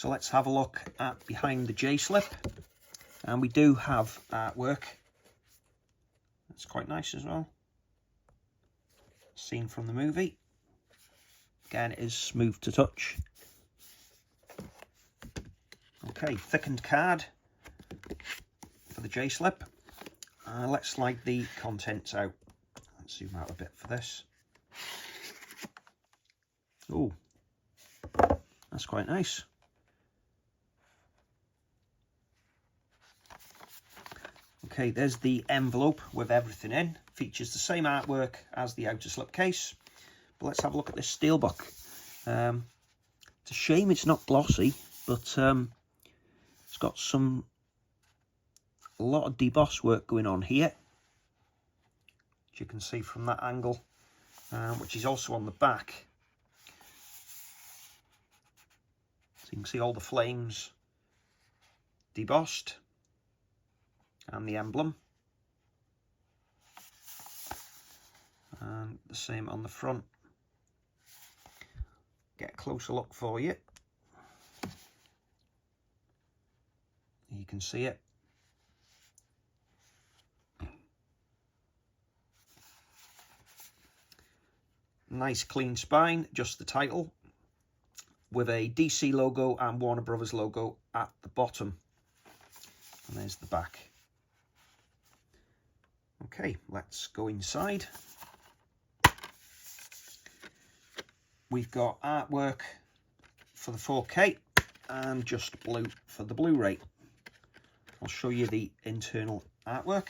So let's have a look at behind the J-slip. And we do have artwork. It's quite nice as well. Scene from the movie. Again, it is smooth to touch. Okay, thickened card for the J-slip. Let's slide the contents out. Let's zoom out a bit for this. Oh, that's quite nice. Okay, there's the envelope with everything in. Features the same artwork as the outer slipcase. But let's have a look at this Steelbook. It's a shame it's not glossy, but it's got a lot of deboss work going on here, as you can see from that angle, which is also on the back. So you can see all the flames debossed and the emblem, and the same on the front. Get a closer look for you. You can see it. Nice clean spine, just the title, with a DC logo and Warner Brothers logo at the bottom. And there's the back. Okay, let's go inside. We've got artwork for the 4K and just blue for the Blu-ray. I'll show you the internal artwork.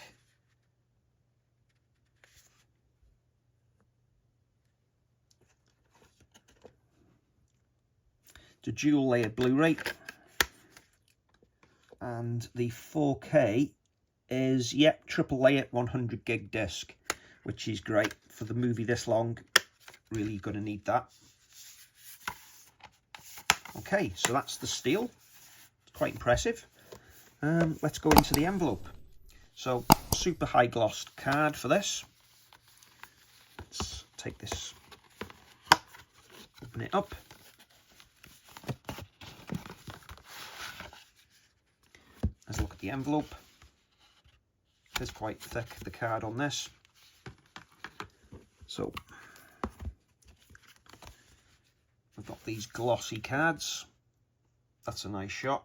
It's a dual layer Blu-ray, and the 4K is, yep, triple layer 100 gig disc, which is great for the movie this long. Really going to need that. Okay, so that's the steel. It's quite impressive. Let's go into the envelope. So, super high glossed card for this. Let's take this, open it up. Let's look at the envelope. It's quite thick, the card on this. So, we've got these glossy cards. That's a nice shot.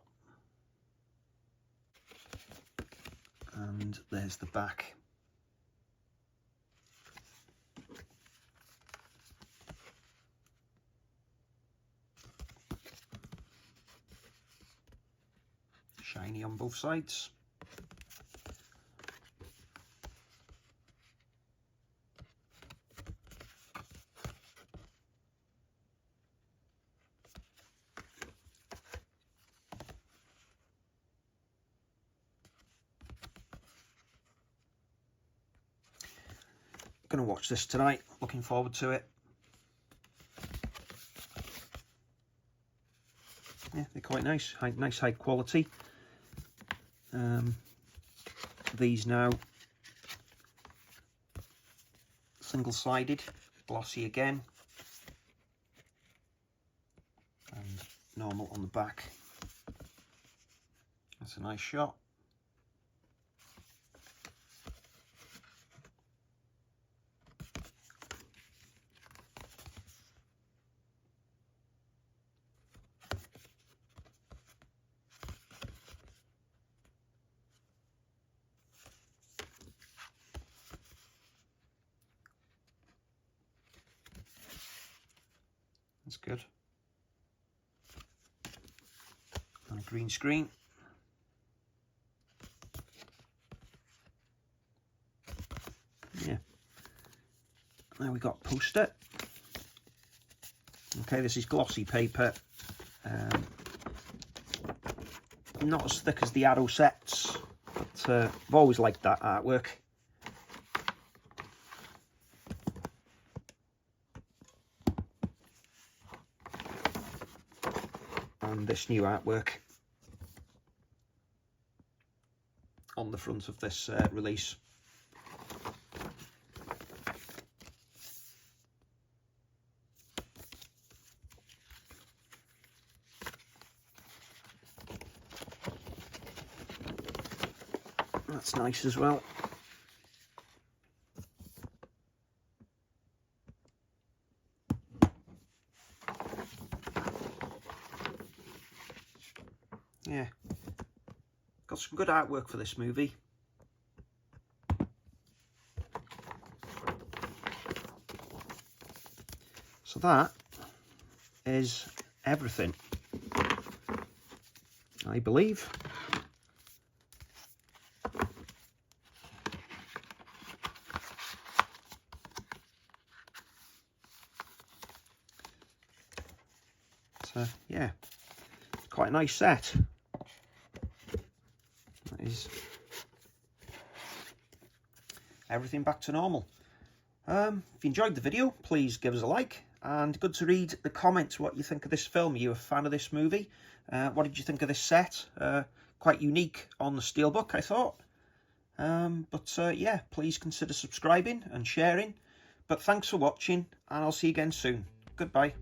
And there's the back. Shiny on both sides. Gonna watch this tonight, looking forward to it. Yeah, they're quite nice, nice high quality. These now single-sided, glossy again, and normal on the back. That's a nice shot. That's good. On a green screen. Yeah. Now we got poster. Okay, this is glossy paper. Not as thick as the Arrow sets, but I've always liked that artwork. And this new artwork on the front of this release. That's nice as well. Yeah, got some good artwork for this movie. So that is everything, I believe. So yeah, quite a nice set. That is everything back to normal. If you enjoyed the video, please give us a like, and good to read the comments what you think of this film. Are you a fan of this movie? What did you think of this set? Quite unique on the Steelbook, I thought. Yeah, please consider subscribing and sharing. But thanks for watching, and I'll see you again soon. Goodbye.